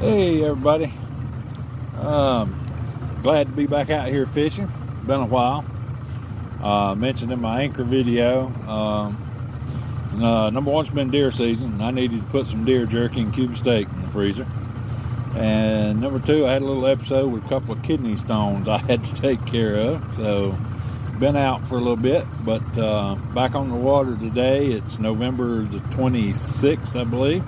Hey everybody, glad to be back out here fishing. Been a while. Mentioned in my anchor video, number one's been deer season. I needed to put some deer jerky and cube steak in the freezer. And number two, I had a little episode with a couple of kidney stones I had to take care of. So been out for a little bit, but back on the water today. It's November the 26th, I believe.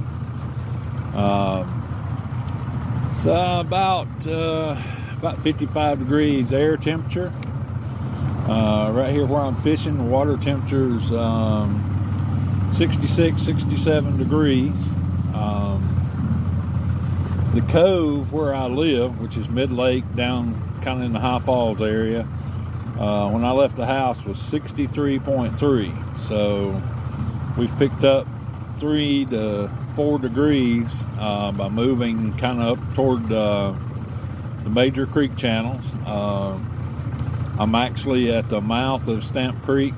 It's about 55 degrees air temperature. Right here where I'm fishing, the water temperature is 66, 67 degrees. The cove where I live, which is mid-lake down kind of in the High Falls area, when I left the house was 63.3. So we've picked up 3 to 4 degrees by moving kind of up toward the major creek channels. I'm actually at the mouth of Stamp Creek,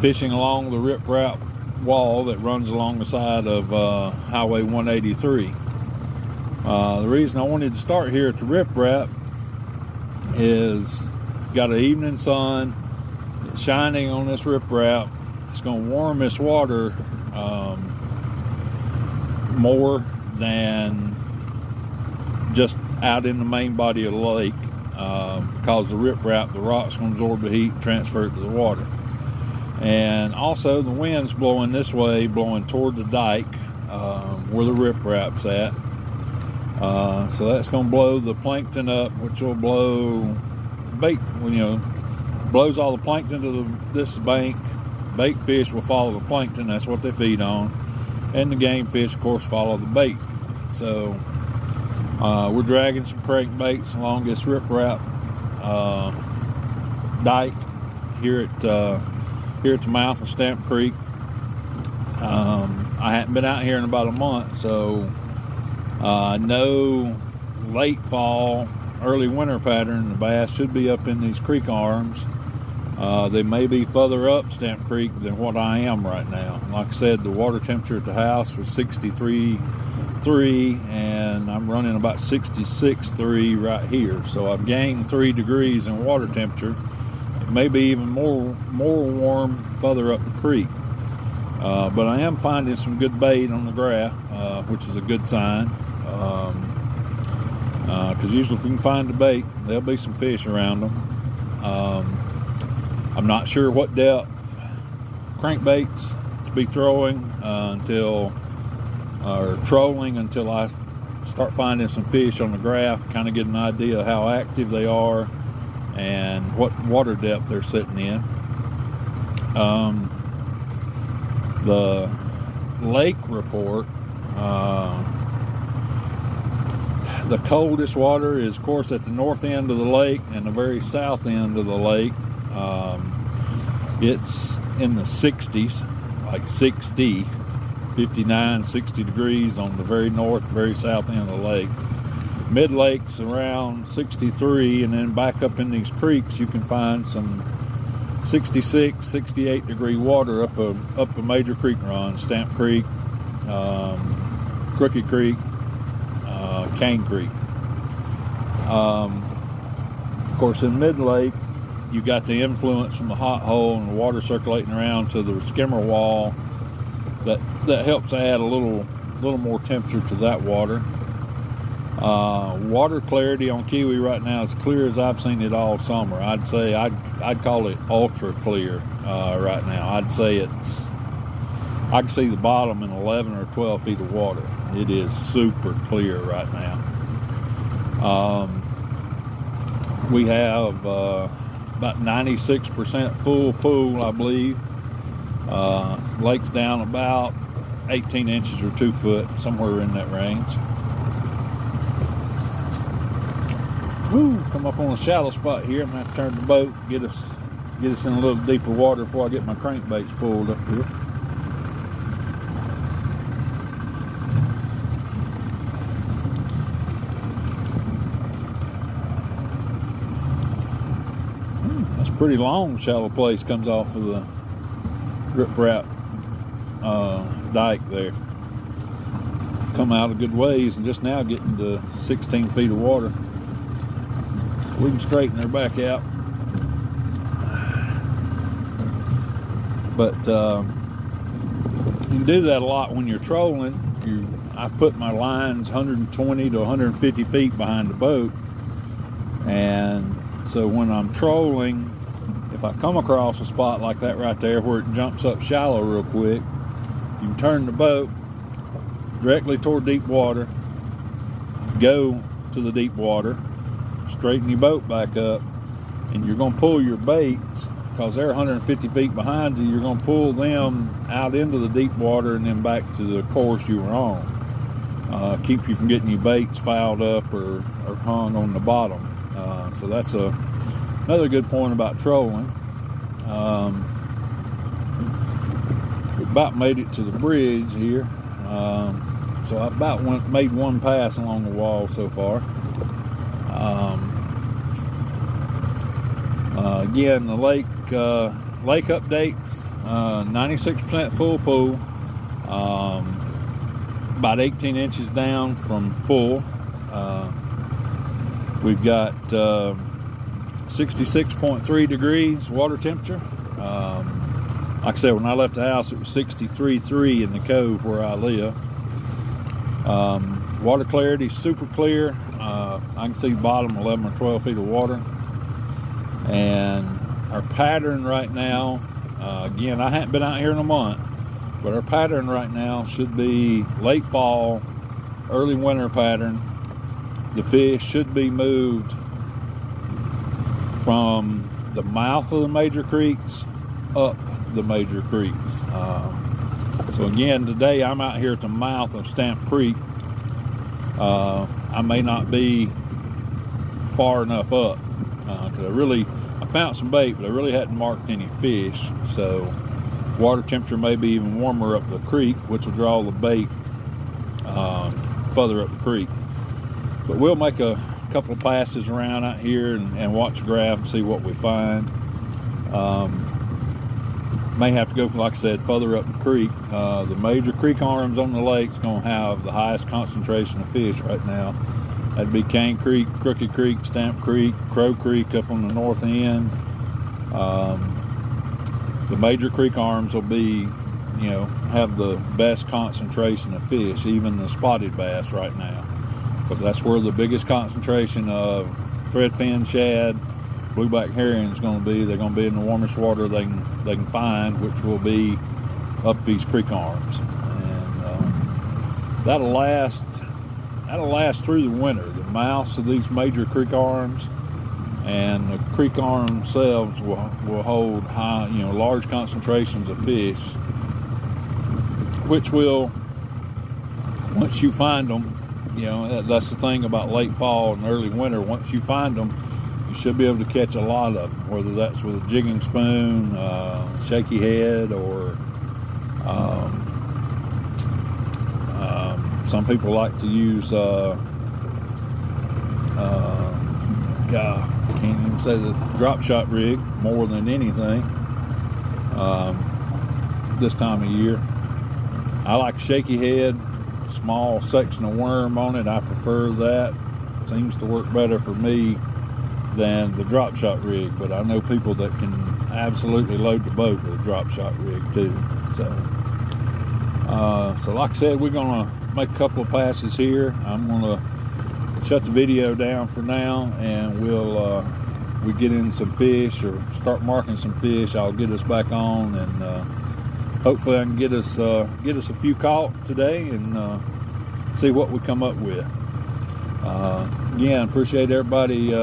fishing along the riprap wall that runs along the side of Highway 183. The reason I wanted to start here at the riprap is got an evening sun, it's shining on this riprap. It's going to warm this water more than just out in the main body of the lake, because the riprap, the rocks going to absorb the heat and transfer it to the water. And also the wind's blowing this way, blowing toward the dike where the riprap's at. So that's going to blow the plankton up, which will blow bait, blows all the plankton to this bank. Bait fish will follow the plankton, that's what they feed on, and the game fish of course follow the bait. So we're dragging some crankbaits along this riprap dike here at the mouth of Stamp Creek. I hadn't been out here in about a month, so no late fall, early winter pattern. The bass should be up in these creek arms. They may be further up Stamp Creek than what I am right now. Like I said, the water temperature at the house was 63.3, and I'm running about 66.3 right here. So I've gained 3 degrees in water temperature. It may be even more warm further up the creek. But I am finding some good bait on the graph, which is a good sign. Because usually if you can find the bait, there'll be some fish around them. I'm not sure what depth crankbaits to be throwing or trolling until I start finding some fish on the graph, kind of get an idea of how active they are and what water depth they're sitting in. The lake report, the coldest water is of course at the north end of the lake and the very south end of the lake. It's in the 60s, like 60, 59, 60 degrees on the very north, very south end of the lake. Mid-lake's around 63, and then back up in these creeks you can find some 66, 68 degree water up a major creek run, Stamp Creek, Crooked Creek, Cane Creek. Of course, in mid-lake, you got the influence from the hot hole and the water circulating around to the skimmer wall that helps add a little more temperature to that water. Water clarity on Keowee right now is clear as I've seen it all summer. I'd say I'd call it ultra clear right now. I'd say I can see the bottom in 11 or 12 feet of water. It is super clear right now. We have about 96% full pool, I believe. Lake's down about 18 inches or 2 foot, somewhere in that range. Woo, come up on a shallow spot here. I'm gonna have to turn the boat, get us in a little deeper water before I get my crankbaits pulled up here. That's a pretty long shallow place, comes off of the riprap dike there. come out a good ways and just now getting to 16 feet of water. We can straighten her back out. But you can do that a lot when you're trolling. I put my lines 120 to 150 feet behind the boat, and so when I'm trolling, if I come across a spot like that right there where it jumps up shallow real quick, you can turn the boat directly toward deep water, go to the deep water, straighten your boat back up, and you're going to pull your baits, because they're 150 feet behind you. You're going to pull them out into the deep water and then back to the course you were on. Keep you from getting your baits fouled up or hung on the bottom. So that's another good point about trolling. We about made it to the bridge here. So I about made one pass along the wall so far. Again, the lake updates, 96% full pool, about 18 inches down from full. We've got 66.3 degrees water temperature. Like I said, when I left the house, it was 63.3 in the cove where I live. Water clarity, super clear. I can see bottom 11 or 12 feet of water. And our pattern right now, again, I haven't been out here in a month, but our pattern right now should be late fall, early winter pattern. The fish should be moved from the mouth of the major creeks up the major creeks. So again, today I'm out here at the mouth of Stamp Creek. I may not be far enough up, because I found some bait, but I really hadn't marked any fish. So water temperature may be even warmer up the creek, which will draw the bait further up the creek. But we'll make a couple of passes around out here and watch grab and see what we find. May have to go, like I said, further up the creek. The major creek arms on the lake's going to have the highest concentration of fish right now. That'd be Cane Creek, Crooked Creek, Stamp Creek, Crow Creek up on the north end. The major creek arms will be, have the best concentration of fish, even the spotted bass right now, because that's where the biggest concentration of threadfin shad, blueback herring is going to be. They're going to be in the warmest water they can find, which will be up these creek arms, and that'll last through the winter. The mouths of these major creek arms and the creek arms themselves will hold high, large concentrations of fish, which will, once you find them, that's the thing about late fall and early winter. Once you find them, you should be able to catch a lot of them, whether that's with a jigging spoon, shaky head, or some people like to use can't even say the drop shot rig more than anything this time of year. I like shaky head, small section of worm on it. I prefer that. It seems to work better for me than the drop shot rig, but I know people that can absolutely load the boat with a drop shot rig too. So like I said, we're gonna make a couple of passes here. I'm gonna shut the video down for now, and we get in some fish or start marking some fish. I'll get us back on, and hopefully I can get us a few caught today and see what we come up with. Again, appreciate everybody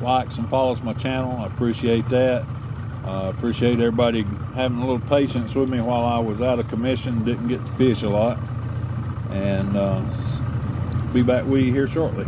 likes and follows my channel. I appreciate that. Appreciate everybody having a little patience with me while I was out of commission, didn't get to fish a lot, and be back with you here shortly.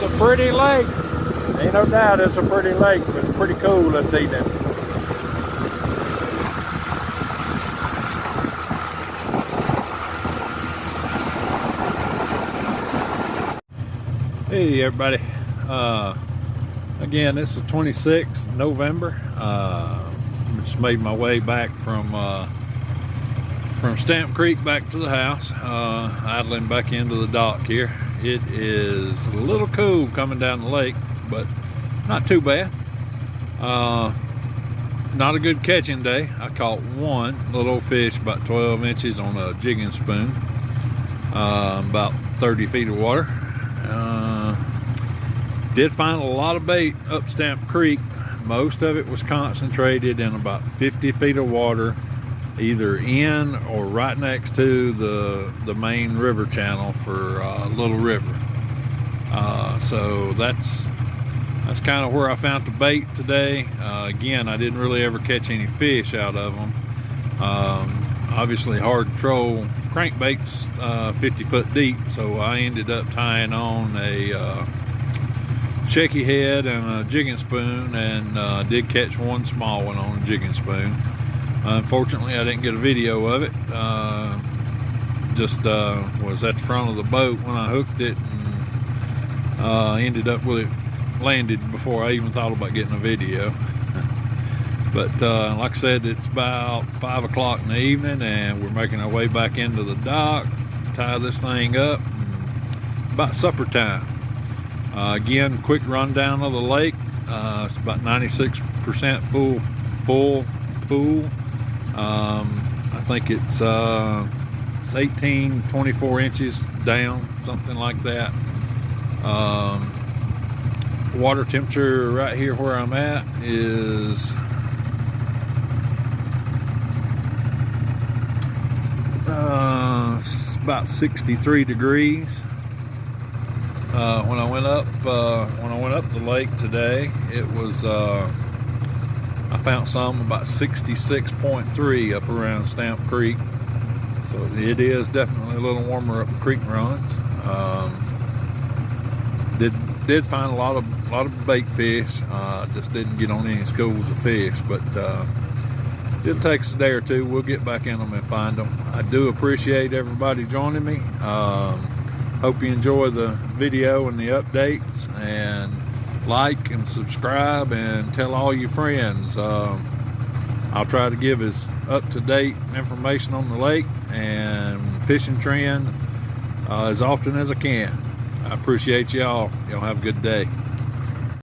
a pretty lake. Ain't no doubt it's a pretty lake, but it's pretty cool this evening. Hey everybody, again this is 26th November. Just made my way back from Stamp Creek back to the house, idling back into the dock here. It is a little cool coming down the lake, but not too bad. Not a good catching day. I caught one little old fish about 12 inches on a jigging spoon, about 30 feet of water. Did find a lot of bait up Stamp Creek. Most of it was concentrated in about 50 feet of water, either in or right next to the main river channel for Little River. So that's kind of where I found the bait today. Again, I didn't really ever catch any fish out of them. Obviously hard to troll crankbaits 50 foot deep, so I ended up tying on a shaky head and a jigging spoon, and did catch one small one on a jigging spoon. Unfortunately, I didn't get a video of it. Just was at the front of the boat when I hooked it, and ended up with it landed before I even thought about getting a video. But like I said, it's about 5 o'clock in the evening, and we're making our way back into the dock, tie this thing up, about supper time. Again, quick rundown of the lake. It's about 96% full pool. I think it's 18, 24 inches down, something like that. Water temperature right here where I'm at is about 63 degrees. When I went up the lake today, it was I found some about 66.3 up around Stamp Creek. So it is definitely a little warmer up the creek runs. Did find a lot of bait fish. Just didn't get on any schools of fish, but it'll take us a day or two. We'll get back in them and find them. I do appreciate everybody joining me. Hope you enjoy the video and the updates, and like and subscribe and tell all your friends. I'll try to give as up-to-date information on the lake and fishing trend as often as I can. I appreciate y'all. Y'all have a good day.